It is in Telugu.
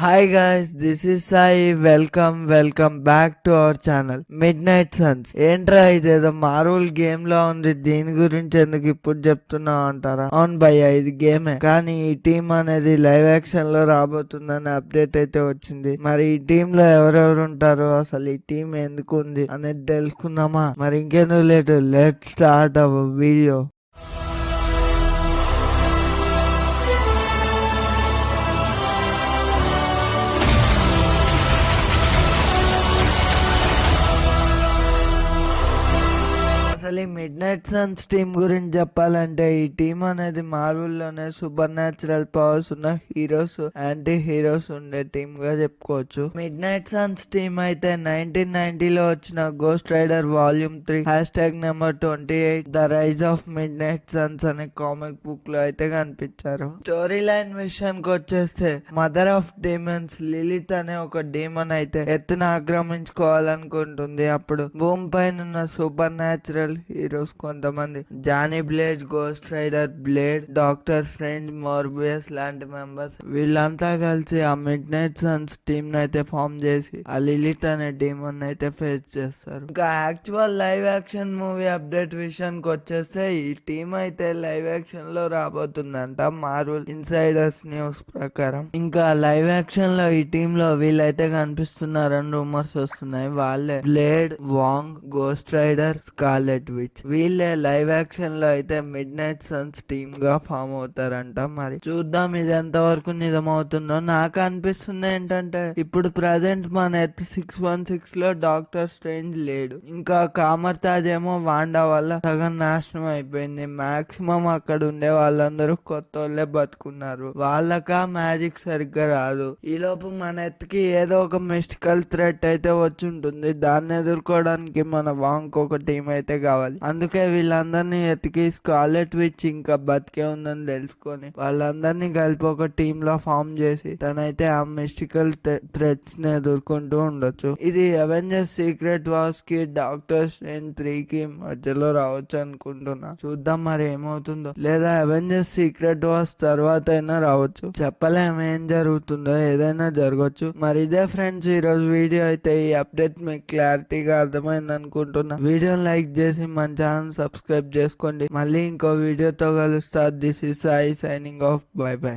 Hi guys, this is Sai. Welcome back to our channel Midnight Suns. ఏంట్రా ఇదేదో మార్వల్ గేమ్ లా ఉంది, దీని గురించి ఎందుకు ఇప్పుడు చెప్తున్నావు అంటారా? అవును భయ్య, ఇది గేమే, కానీ ఈ టీం అనేది లైవ్ యాక్షన్ లో రాబోతుందని అప్డేట్ అయితే వచ్చింది. మరి ఈ టీమ్ లో ఎవరెవరు ఉంటారు, అసలు ఈ టీం ఎందుకు ఉంది అనేది తెలుసుకుందామా? మరి ఇంకెందుకు late, let start our video. అసలు ఈ మిడ్ నైట్ సన్స్ టీమ్ గురించి చెప్పాలంటే, ఈ టీం అనేది మార్వెల్ లోనే సూపర్ న్యాచురల్ పవర్స్ ఉన్న హీరోస్, యాంటీ హీరోస్ ఉండే టీమ్ గా చెప్పుకోవచ్చు. మిడ్ నైట్ సన్స్ టీమ్ అయితే 1990లో వచ్చిన Ghost Rider volume 3 #28 the rise of Midnight Sons అనే కామిక్ బుక్ లో అయితే కనిపించారు. స్టోరీ లైన్ విషయానికి వచ్చేస్తే, మదర్ ఆఫ్ డీమన్స్ లిలిత్ అనే ఒక డీమన్ అయితే ఎత్తున ఆక్రమించుకోవాలనుకుంటుంది. అప్పుడు భూమి పైన ఉన్న సూపర్ న్యాచురల్ హీరోస్ కొంతమంది, Johnny Blaze, Ghost Rider, Blade, Doctor Strange, Morbius లాంటి మెంబర్స్, వీళ్ళంతా కలిసి ఆ మిడ్ నైట్ సన్స్ టీమ్ అయితే ఫామ్ చేసి ఆ లిలిత్ అనే డీమన్ అయితే ఫేస్ చేస్తారు. ఇంకా actual live action movie update విషయానికి వచ్చేస్తే, ఈ టీం అయితే లైవ్ యాక్షన్ లో రాబోతుందంట మార్వెల్ ఇన్సైడర్స్ న్యూస్ ప్రకారం. ఇంకా లైవ్ యాక్షన్ లో ఈ టీమ్ లో వీళ్ళైతే కనిపిస్తున్నారని రూమర్స్ వస్తున్నాయి. వాళ్ళే Blade, Wong, Ghost Rider, Scarlet Witch. వీళ్ళే లైవ్ యాక్షన్ లో అయితే మిడ్ నైట్ సన్స్ టీమ్ గా ఫామ్ అవుతారంట. మరి చూద్దాం ఇది ఎంత వరకు నిజమవుతుందో. నాకు అనిపిస్తుంది ఏంటంటే, ఇప్పుడు ప్రజెంట్ మన ఎర్త్ 616 లో డాక్టర్ స్ట్రేంజ్ లేడు. ఇంకా కామర్ తాజ్ ఏమో వాండా వల్ల సగం నాశనం అయిపోయింది. మాక్సిమం అక్కడ ఉండే వాళ్ళందరూ కొత్త వాళ్ళే బతుకున్నారు, వాళ్ళకా మ్యాజిక్ సరిగ్గా రాదు. ఈ లోపు మన ఎత్తుకి ఏదో ఒక మిస్టికల్ థ్రెట్ అయితే వచ్చి ఉంటుంది. దాన్ని ఎదుర్కోవడానికి మన వాంక్ ఒక టీం అయితే కావాలి. అందుకే వీళ్ళందరినీ ఎతికి స్కార్లెట్ విచ్ ఇంకా బతికే ఉందని తెలుసుకొని వాళ్ళందరినీ కలిపి ఒక టీమ్ లో ఫామ్ చేసి తనైతే ఆ మిస్టికల్ థ్రెట్స్ ని ఎదుర్కొంటూ ఉండొచ్చు. ఇది అవెంజర్స్ సీక్రెట్ వార్స్ కి డాక్టర్ స్ట్రేంజ్ 3 కి మధ్యలో రావచ్చు అనుకుంటున్నా. చూద్దాం మరి ఏమవుతుందో. లేదా అవెంజర్స్ సీక్రెట్ వార్స్ తర్వాత అయినా రావచ్చు, చెప్పలేం ఏం జరుగుతుందో, ఏదైనా జరగచ్చు. మరి ఇదే ఫ్రెండ్స్ ఈ రోజు వీడియో అయితే. ఈ అప్డేట్ మీకు క్లారిటీగా అర్థమైంది అనుకుంటున్నా. వీడియోని లైక్ చేసి మన ఛానల్ సబ్స్క్రైబ్ చేసుకోండి. మళ్ళీ ఇంకో వీడియోతో కలుస్తా. This is Sai signing off. By by.